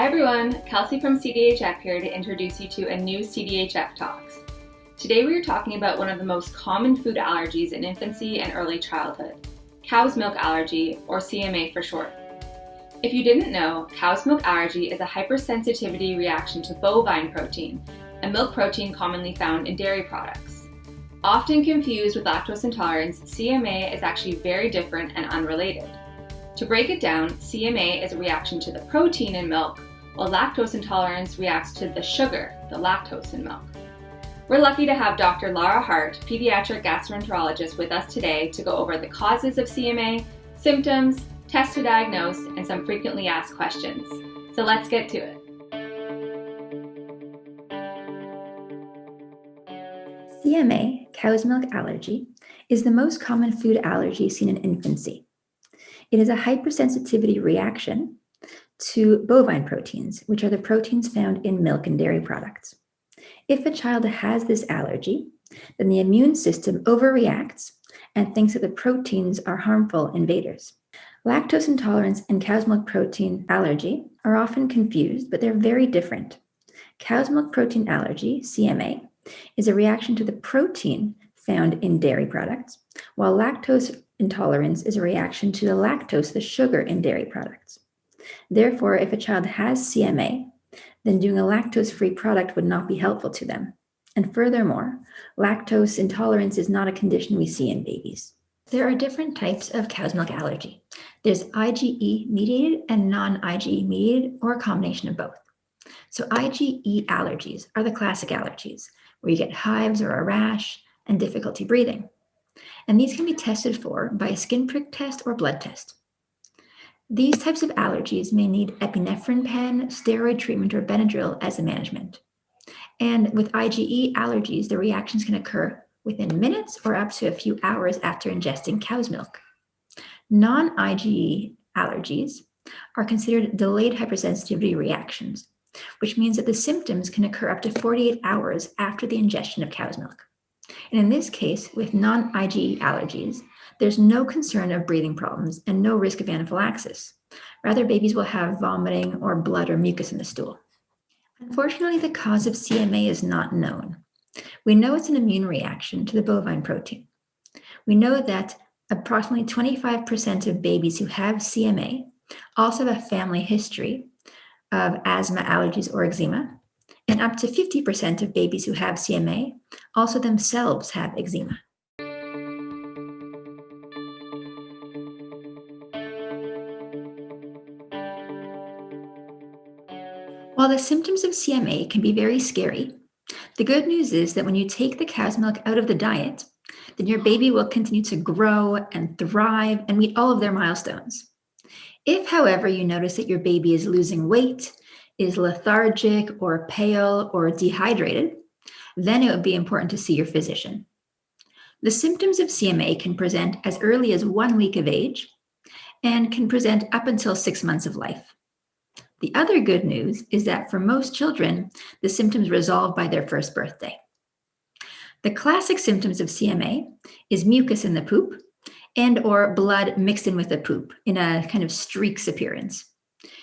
everyone, Kelsey from CDHF here to introduce you to a new CDHF Talks. Today we are talking about one of the most common food allergies in infancy and early childhood, cow's milk allergy, or CMA for short. If you didn't know, cow's milk allergy is a hypersensitivity reaction to bovine protein, a milk protein commonly found in dairy products. Often confused with lactose intolerance, CMA is actually very different and unrelated. To break it down, CMA is a reaction to the protein in milk, while lactose intolerance reacts to the sugar, the lactose in milk. We're lucky to have Dr. Lara Hart, pediatric gastroenterologist, with us today to go over the causes of CMA, symptoms, tests to diagnose, and some frequently asked questions. So let's get to it. CMA, cow's milk allergy, is the most common food allergy seen in infancy. It is a hypersensitivity reaction to bovine proteins, which are the proteins found in milk and dairy products. If a child has this allergy, then the immune system overreacts and thinks that the proteins are harmful invaders. Lactose intolerance and cow's milk protein allergy are often confused, but they're very different. Cow's milk protein allergy, CMA, is a reaction to the protein found in dairy products, while lactose intolerance is a reaction to the lactose, the sugar in dairy products. Therefore, if a child has CMA, then doing a lactose-free product would not be helpful to them. And furthermore, lactose intolerance is not a condition we see in babies. There are different types of cow's milk allergy. There's IgE-mediated and non-IgE-mediated, or a combination of both. So IgE allergies are the classic allergies, where you get hives or a rash and difficulty breathing. And these can be tested for by a skin prick test or blood test. These types of allergies may need epinephrine pen, steroid treatment, or Benadryl as a management. And with IgE allergies, the reactions can occur within minutes or up to a few hours after ingesting cow's milk. Non-IgE allergies are considered delayed hypersensitivity reactions, which means that the symptoms can occur up to 48 hours after the ingestion of cow's milk. And in this case, with non-IgE allergies, there's no concern of breathing problems and no risk of anaphylaxis. Rather, babies will have vomiting or blood or mucus in the stool. Unfortunately, the cause of CMA is not known. We know it's an immune reaction to the bovine protein. We know that approximately 25% of babies who have CMA also have a family history of asthma, allergies, or eczema, and up to 50% of babies who have CMA also themselves have eczema. While the symptoms of CMA can be very scary, the good news is that when you take the cow's milk out of the diet, then your baby will continue to grow and thrive and meet all of their milestones. If, however, you notice that your baby is losing weight, is lethargic or pale or dehydrated, then it would be important to see your physician. The symptoms of CMA can present as early as 1 week of age and can present up until 6 months of life. The other good news is that for most children, the symptoms resolve by their first birthday. The classic symptoms of CMA is mucus in the poop and or blood mixed in with the poop in a kind of streaks appearance.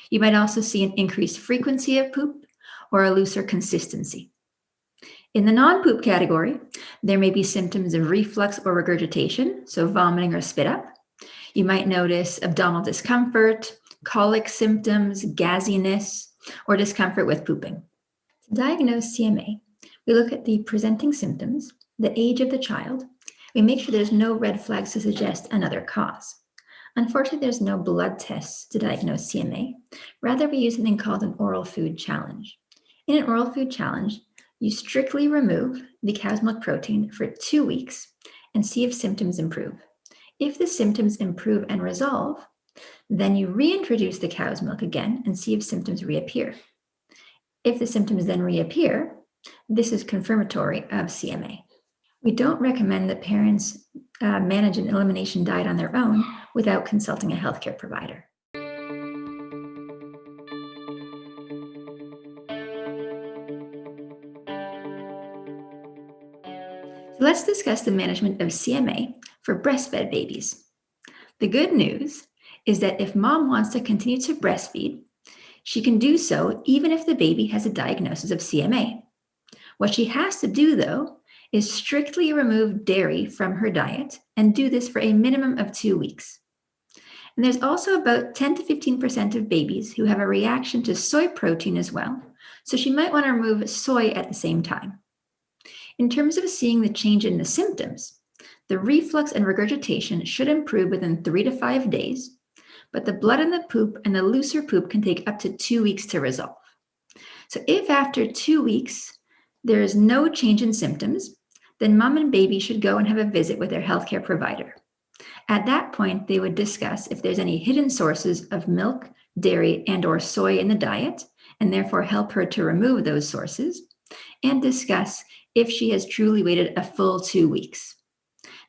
You might also see an increased frequency of poop or a looser consistency. In the non-poop category, there may be symptoms of reflux or regurgitation, so vomiting or spit up. You might notice abdominal discomfort, colic symptoms, gassiness, or discomfort with pooping. To diagnose CMA, we look at the presenting symptoms, the age of the child. We make sure there's no red flags to suggest another cause. Unfortunately, there's no blood tests to diagnose CMA. Rather, we use something called an oral food challenge. In an oral food challenge, you strictly remove the cow's milk protein for 2 weeks and see if symptoms improve. If the symptoms improve and resolve, then you reintroduce the cow's milk again and see if symptoms reappear. If the symptoms then reappear, this is confirmatory of CMA. We don't recommend that parents manage an elimination diet on their own without consulting a healthcare provider. So let's discuss the management of CMA for breastfed babies. The good news is that if mom wants to continue to breastfeed, She can do so even if the baby has a diagnosis of CMA. What she has to do, though, is strictly remove dairy from her diet and do this for a minimum of 2 weeks. And there's also about 10 to 15% of babies who have a reaction to soy protein as well, so she might want to remove soy at the same time. In terms of seeing the change in the symptoms, the reflux and regurgitation should improve within 3 to 5 days, but the blood in the poop and the looser poop can take up to 2 weeks to resolve. So if after 2 weeks there is no change in symptoms, then mom and baby should go and have a visit with their healthcare provider. At that point, they would discuss if there's any hidden sources of milk, dairy, and/or soy in the diet, and therefore help her to remove those sources, and discuss if she has truly waited a full 2 weeks.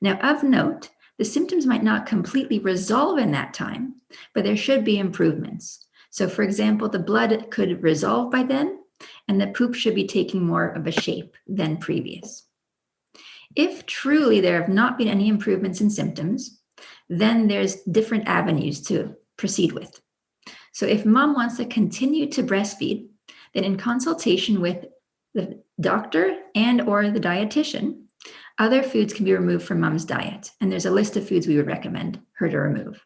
Now, of note, the symptoms might not completely resolve in that time, but there should be improvements. So, for example, the blood could resolve by then, and the poop should be taking more of a shape than previous. If truly there have not been any improvements in symptoms, then there's different avenues to proceed with. So if mom wants to continue to breastfeed, then in consultation with the doctor and/or the dietitian, other foods can be removed from mom's diet, and there's a list of foods we would recommend her to remove.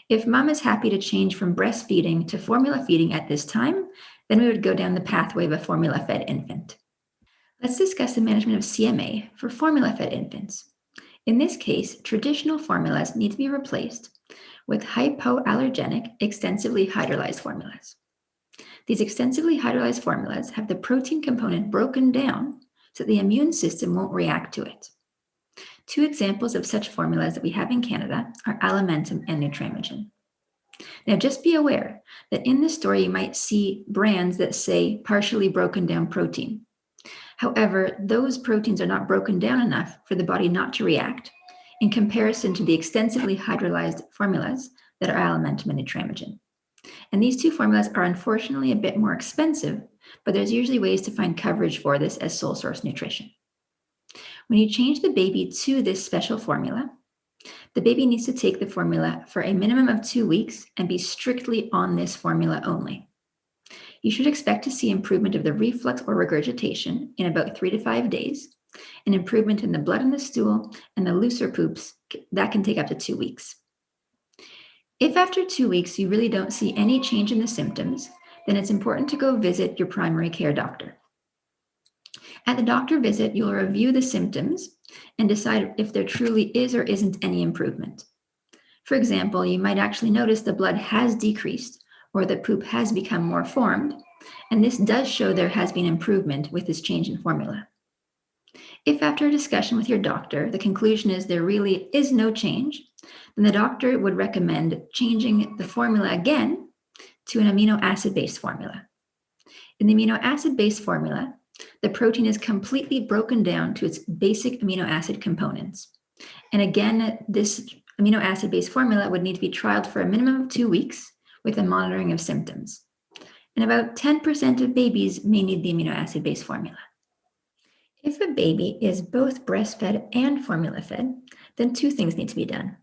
If mom is happy to change from breastfeeding to formula feeding at this time, then we would go down the pathway of a formula-fed infant. Let's discuss the management of CMA for formula-fed infants. In this case, traditional formulas need to be replaced with hypoallergenic, extensively hydrolyzed formulas. These extensively hydrolyzed formulas have the protein component broken down so the immune system won't react to it. 2 examples of such formulas that we have in Canada are Alimentum and Nutramigen. Now, just be aware that in this story, you might see brands that say partially broken down protein. However, those proteins are not broken down enough for the body not to react in comparison to the extensively hydrolyzed formulas that are Alimentum and Nutramigen. And these 2 formulas are unfortunately a bit more expensive, but there's usually ways to find coverage for this as sole source nutrition. When you change the baby to this special formula, the baby needs to take the formula for a minimum of 2 weeks and be strictly on this formula only. You should expect to see improvement of the reflux or regurgitation in about 3 to 5 days, an improvement in the blood in the stool and the looser poops that can take up to 2 weeks. If after 2 weeks you really don't see any change in the symptoms, then it's important to go visit your primary care doctor. At the doctor visit, you'll review the symptoms and decide if there truly is or isn't any improvement. For example, you might actually notice the blood has decreased or the poop has become more formed, and this does show there has been improvement with this change in formula. If after a discussion with your doctor, the conclusion is there really is no change, then the doctor would recommend changing the formula again to an amino acid-based formula. In the amino acid-based formula, the protein is completely broken down to its basic amino acid components. And again, this amino acid-based formula would need to be trialed for a minimum of 2 weeks with a monitoring of symptoms. And about 10% of babies may need the amino acid-based formula. If a baby is both breastfed and formula-fed, then 2 things need to be done.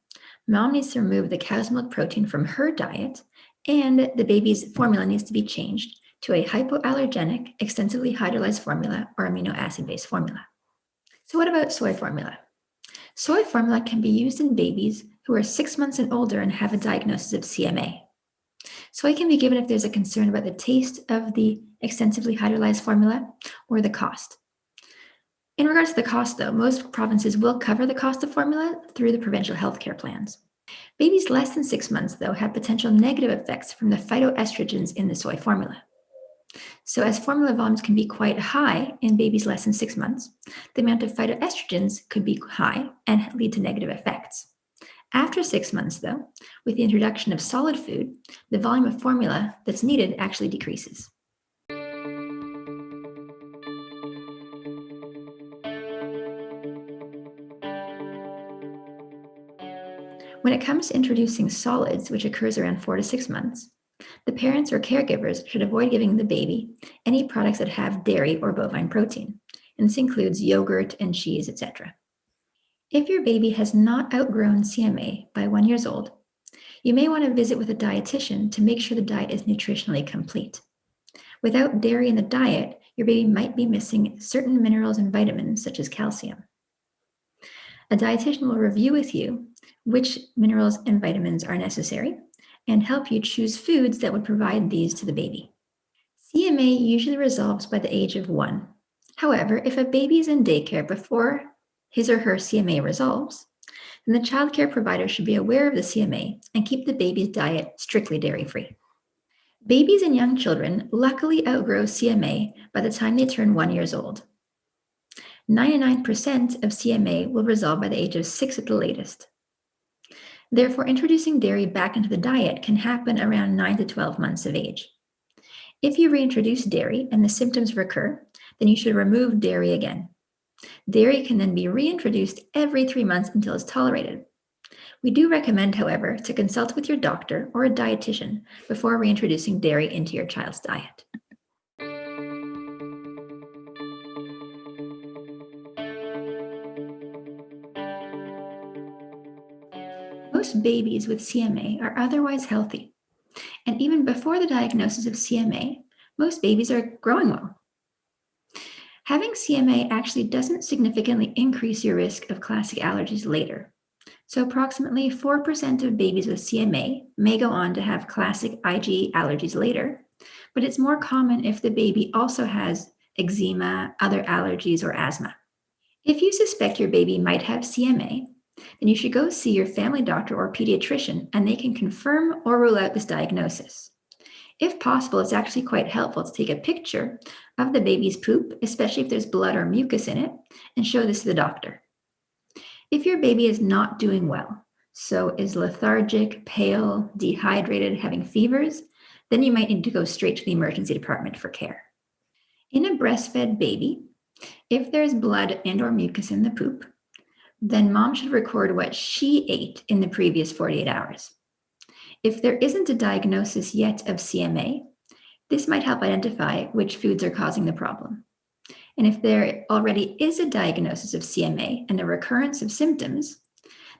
Mom needs to remove the cow's milk protein from her diet, and the baby's formula needs to be changed to a hypoallergenic, extensively hydrolyzed formula or amino acid-based formula. So what about soy formula? Soy formula can be used in babies who are 6 months and older and have a diagnosis of CMA. Soy can be given if there's a concern about the taste of the extensively hydrolyzed formula or the cost. In regards to the cost, though, most provinces will cover the cost of formula through the provincial healthcare plans. Babies less than 6 months, though, have potential negative effects from the phytoestrogens in the soy formula. So as formula volumes can be quite high in babies less than 6 months, the amount of phytoestrogens could be high and lead to negative effects. After 6 months, though, with the introduction of solid food, the volume of formula that's needed actually decreases. When it comes to introducing solids, which occurs around 4 to 6 months, the parents or caregivers should avoid giving the baby any products that have dairy or bovine protein, and this includes yogurt and cheese, etc. If your baby has not outgrown CMA by 1 year old, You may want to visit with a dietitian to make sure the diet is nutritionally complete. Without dairy in the diet, your baby might be missing certain minerals and vitamins, such as calcium. A dietitian will review with you which minerals and vitamins are necessary and help you choose foods that would provide these to the baby. CMA usually resolves by the age of 1. However, if a baby is in daycare before his or her CMA resolves, then the child care provider should be aware of the CMA and keep the baby's diet strictly dairy-free. Babies and young children luckily outgrow CMA by the time they turn 1 year old. 99% of CMA will resolve by the age of 6 at the latest. Therefore, introducing dairy back into the diet can happen around 9 to 12 months of age. If you reintroduce dairy and the symptoms recur, then you should remove dairy again. Dairy can then be reintroduced every 3 months until it's tolerated. We do recommend, however, to consult with your doctor or a dietitian before reintroducing dairy into your child's diet. Most babies with CMA are otherwise healthy, and even before the diagnosis of CMA, most babies are growing well. Having CMA actually doesn't significantly increase your risk of classic allergies later. So approximately 4% of babies with CMA may go on to have classic IgE allergies later, but it's more common if the baby also has eczema, other allergies, or asthma. If you suspect your baby might have CMA, then you should go see your family doctor or pediatrician, and they can confirm or rule out this diagnosis. If possible, it's actually quite helpful to take a picture of the baby's poop, especially if there's blood or mucus in it, and show this to the doctor. If your baby is not doing well, so is lethargic, pale, dehydrated, having fevers, then you might need to go straight to the emergency department for care. In a breastfed baby, if there's blood and or mucus in the poop, then mom should record what she ate in the previous 48 hours. If there isn't a diagnosis yet of CMA, this might help identify which foods are causing the problem. And if there already is a diagnosis of CMA and a recurrence of symptoms,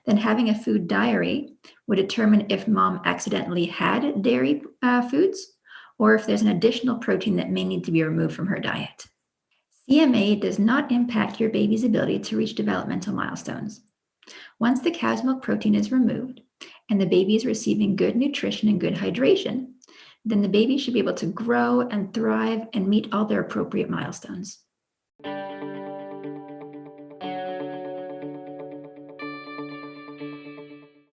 then having a food diary would determine if mom accidentally had dairy foods or if there's an additional protein that may need to be removed from her diet. CMA does not impact your baby's ability to reach developmental milestones. Once the cow's milk protein is removed and the baby is receiving good nutrition and good hydration, then the baby should be able to grow and thrive and meet all their appropriate milestones.